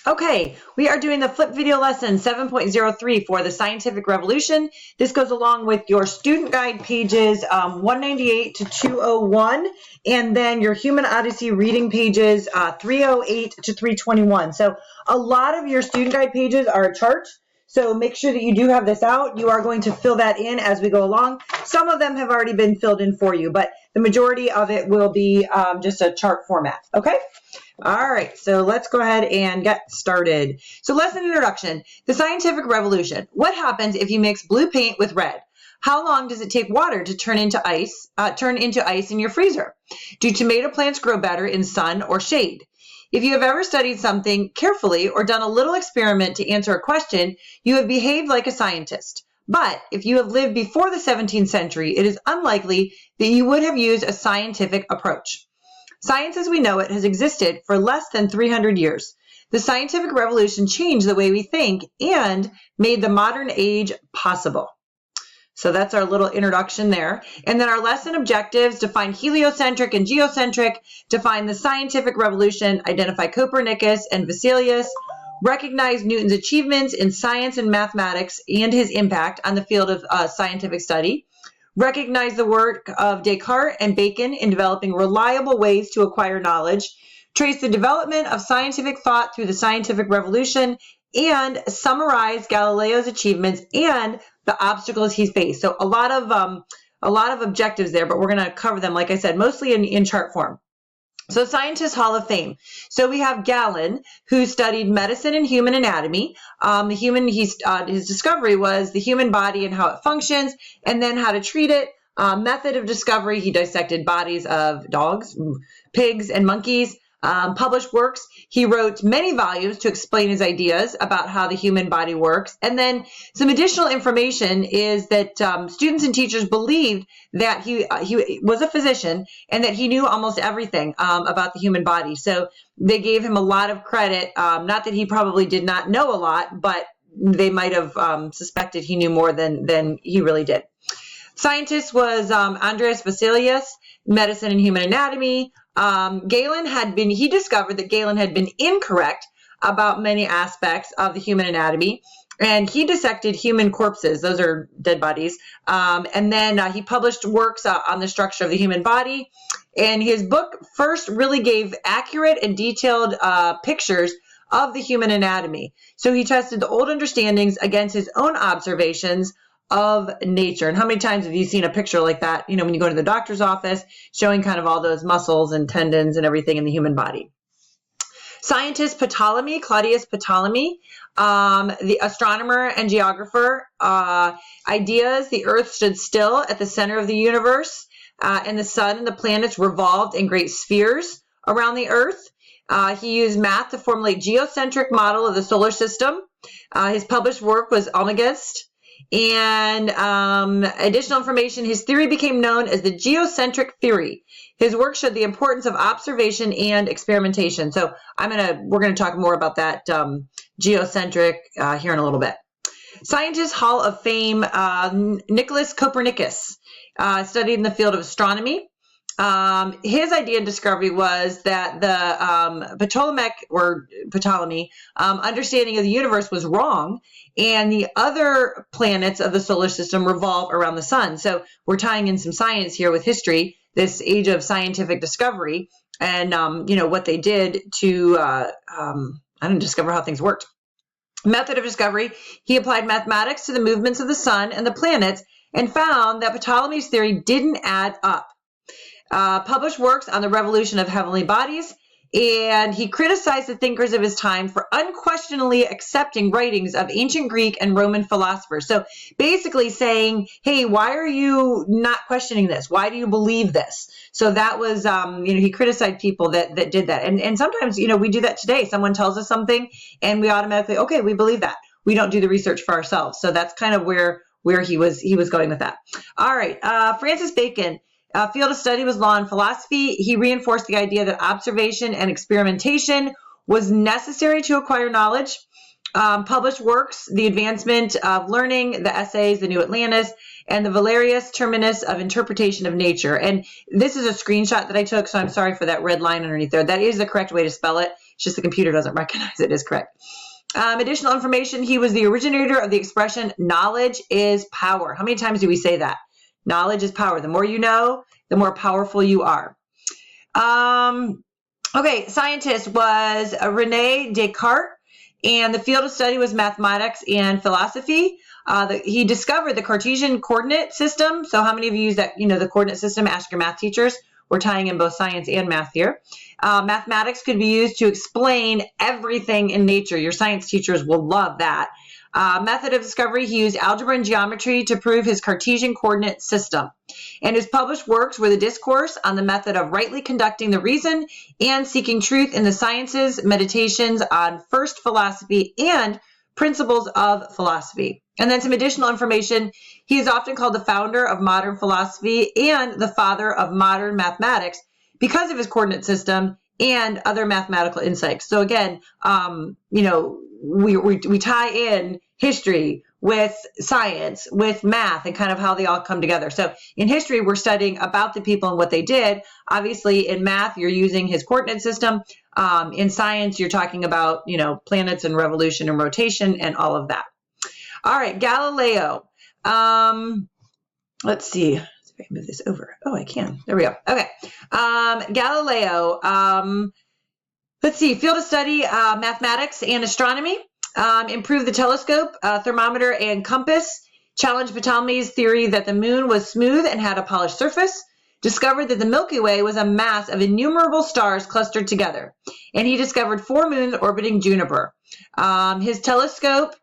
Okay, we are doing the flip video lesson 7.03 for the scientific revolution. This goes along with your student guide pages 198 to 201, and then your Human Odyssey reading pages 308 to 321. So a lot of your student guide pages are charts. So make sure that you do have this out. You are going to fill that in as we go along. Some of them have already been filled in for you, but the majority of it will be just a chart format. Okay? All right, so let's go ahead and get started. So lesson introduction, the scientific revolution. What happens if you mix blue paint with red? How long does it take water to turn into ice in your freezer? Do tomato plants grow better in sun or shade? If you have ever studied something carefully or done a little experiment to answer a question, you have behaved like a scientist. But if you have lived before the 17th century, it is unlikely that you would have used a scientific approach. Science as we know it has existed for less than 300 years. The scientific revolution changed the way we think and made the modern age possible. So that's our little introduction there. And then our lesson objectives: define heliocentric and geocentric, define the scientific revolution, identify Copernicus and Vesalius, recognize Newton's achievements in science and mathematics and his impact on the field of scientific study, recognize the work of Descartes and Bacon in developing reliable ways to acquire knowledge, trace the development of scientific thought through the scientific revolution, and summarize Galileo's achievements and the obstacles he faced. So a lot of objectives there, but we're going to cover them, like I said, mostly in chart form. So Scientist Hall of Fame. So we have Galen, who studied medicine and human anatomy. His discovery was the human body and how it functions, and then how to treat it. Method of discovery, he dissected bodies of dogs, pigs, and monkeys. Published works, he wrote many volumes to explain his ideas about how the human body works. And then some additional information is that students and teachers believed that he was a physician and that he knew almost everything about the human body. So they gave him a lot of credit. Not that he probably did not know a lot, but they might have suspected he knew more than he really did. Scientist was Andreas Vesalius, medicine and human anatomy. He discovered that Galen had been incorrect about many aspects of the human anatomy, and he dissected human corpses. Those are dead bodies. And then he published works on the structure of the human body. And his book first really gave accurate and detailed pictures of the human anatomy. So he tested the old understandings against his own observations of nature. And how many times have you seen a picture like that, when you go to the doctor's office, showing kind of all those muscles and tendons and everything in the human body? Scientist Ptolemy, Claudius Ptolemy, the astronomer and geographer. Ideas: the earth stood still at the center of the universe, and the sun and the planets revolved in great spheres around the earth. He used math to formulate geocentric model of the solar system. His published work was Almagest. And additional information: his theory became known as the geocentric theory. His work showed the importance of observation and experimentation. So we're gonna talk more about that geocentric here in a little bit. Scientist Hall of Fame: Nicholas Copernicus, studied in the field of astronomy. His idea and discovery was that the Ptolemy understanding of the universe was wrong, and the other planets of the solar system revolve around the sun. So we're tying in some science here with history, this age of scientific discovery, and what they did to discover how things worked. Method of discovery: he applied mathematics to the movements of the sun and the planets and found that Ptolemy's theory didn't add up. Published works on the revolution of heavenly bodies, and he criticized the thinkers of his time for unquestionably accepting writings of ancient Greek and Roman philosophers. So basically saying, hey, why are you not questioning this? Why do you believe this? So that was, he criticized people that did that. And sometimes, we do that today. Someone tells us something and we automatically, okay, we believe that. We don't do the research for ourselves. So that's kind of where he was going with that. All right, Francis Bacon. Field of study was law and philosophy. He reinforced the idea that observation and experimentation was necessary to acquire knowledge. Published works, The Advancement of Learning, the Essays, The New Atlantis, and the Valerius Terminus of Interpretation of Nature. And this is a screenshot that I took, so I'm sorry for that red line underneath there. That is the correct way to spell it. It's just the computer doesn't recognize it as correct. Additional information, he was the originator of the expression, knowledge is power. How many times do we say that? Knowledge is power. The more you know, the more powerful you are. Okay, scientist was Rene Descartes, and the field of study was mathematics and philosophy. He discovered the Cartesian coordinate system. So how many of you use that, the coordinate system? Ask your math teachers. We're tying in both science and math here. Mathematics could be used to explain everything in nature. Your science teachers will love that. Method of discovery, he used algebra and geometry to prove his Cartesian coordinate system. And his published works were the Discourse on the Method of Rightly Conducting the Reason and Seeking Truth in the Sciences, Meditations on First Philosophy, and Principles of Philosophy. And then some additional information. He is often called the founder of modern philosophy and the father of modern mathematics because of his coordinate system and other mathematical insights. So again, we tie in history with science, with math, and kind of how they all come together. So in history, we're studying about the people and what they did. Obviously, in math, you're using his coordinate system. In science, you're talking about, planets and revolution and rotation and all of that. All right, Galileo. Let's see. Let's see if I can move this over. Oh, I can. There we go. Okay. Galileo. Let's see. Field of study, mathematics and astronomy. Improved the telescope, thermometer, and compass. Challenged Ptolemy's theory that the moon was smooth and had a polished surface. Discovered that the Milky Way was a mass of innumerable stars clustered together. And he discovered 4 moons orbiting Juniper. His telescopic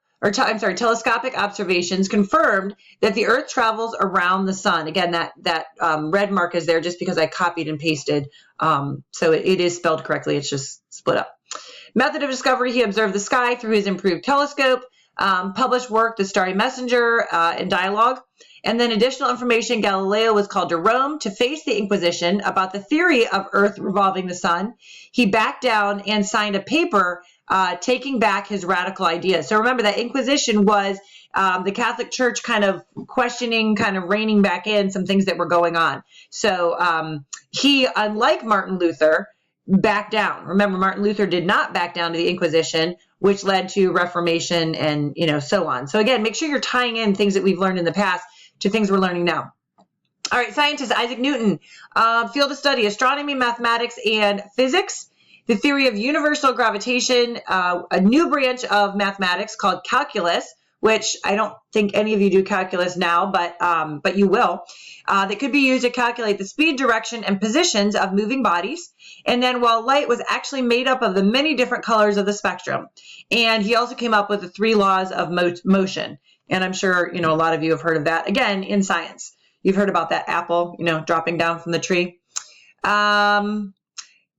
observations confirmed that the Earth travels around the sun. Again, that red mark is there just because I copied and pasted. So it is spelled correctly. It's just split up. Method of discovery, he observed the sky through his improved telescope. Published work, The Starry Messenger, and Dialogue. And then additional information, Galileo was called to Rome to face the Inquisition about the theory of Earth revolving the sun. He backed down and signed a paper taking back his radical ideas. So remember that Inquisition was the Catholic Church kind of questioning, kind of reining back in some things that were going on. So he, unlike Martin Luther, backed down. Remember, Martin Luther did not back down to the Inquisition, which led to Reformation and, so on. So again, make sure you're tying in things that we've learned in the past to things we're learning now. All right, scientist Isaac Newton, field of study, astronomy, mathematics, and physics. The theory of universal gravitation, a new branch of mathematics called calculus, which I don't think any of you do calculus now, but you will. That could be used to calculate the speed, direction, and positions of moving bodies. And then while light was actually made up of the many different colors of the spectrum. And he also came up with the 3 laws of motion. And I'm sure, a lot of you have heard of that. Again, in science, you've heard about that apple, dropping down from the tree.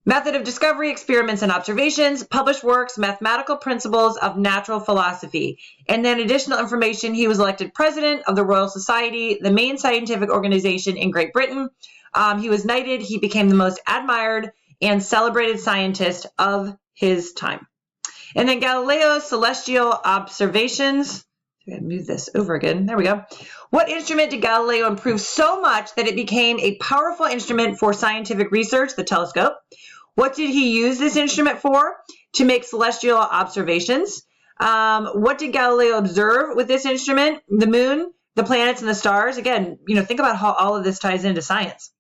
Method of discovery, experiments and observations, published works, mathematical principles of natural philosophy. And then additional information, he was elected president of the Royal Society, the main scientific organization in Great Britain. He was knighted. He became the most admired and celebrated scientist of his time. And then Galileo's celestial observations. I'm going to move this over again. There we go. What instrument did Galileo improve so much that it became a powerful instrument for scientific research? The telescope. What did he use this instrument for? To make celestial observations. What did Galileo observe with this instrument? The moon, the planets, and the stars. Again, think about how all of this ties into science.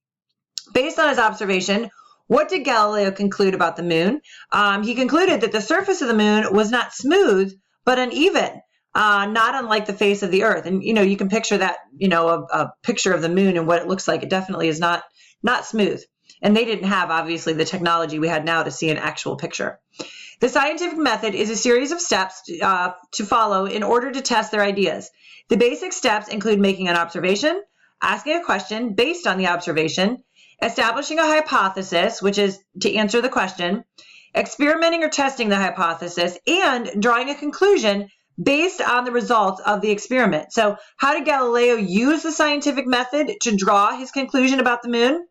Based on his observation, what did Galileo conclude about the moon? He concluded that the surface of the moon was not smooth, but uneven. Not unlike the face of the earth. And, you can picture that, a picture of the moon and what it looks like. It definitely is not smooth. And they didn't have, obviously, the technology we had now to see an actual picture. The scientific method is a series of steps to follow in order to test their ideas. The basic steps include making an observation, asking a question based on the observation, establishing a hypothesis, which is to answer the question, experimenting or testing the hypothesis, and drawing a conclusion based on the results of the experiment. So how did Galileo use the scientific method to draw his conclusion about the moon?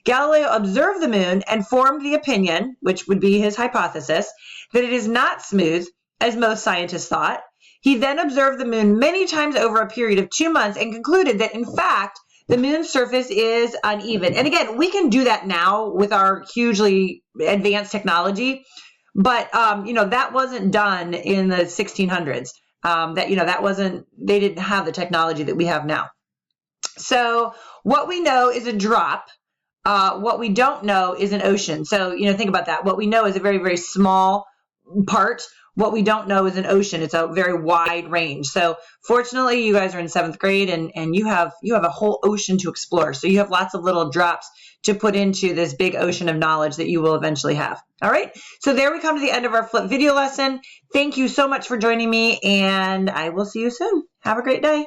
Galileo observed the moon and formed the opinion, which would be his hypothesis, that it is not smooth as most scientists thought. He then observed the moon many times over a period of 2 months and concluded that, in fact, the moon's surface is uneven. And again, we can do that now with our hugely advanced technology, but that wasn't done in the 1600s. They didn't have the technology that we have now. So what we know is a drop. What we don't know is an ocean. So, think about that. What we know is a very, very small part. What we don't know is an ocean. It's a very wide range. So fortunately, you guys are in 7th grade and you have a whole ocean to explore. So you have lots of little drops to put into this big ocean of knowledge that you will eventually have. All right. So there we come to the end of our flip video lesson. Thank you so much for joining me, and I will see you soon. Have a great day.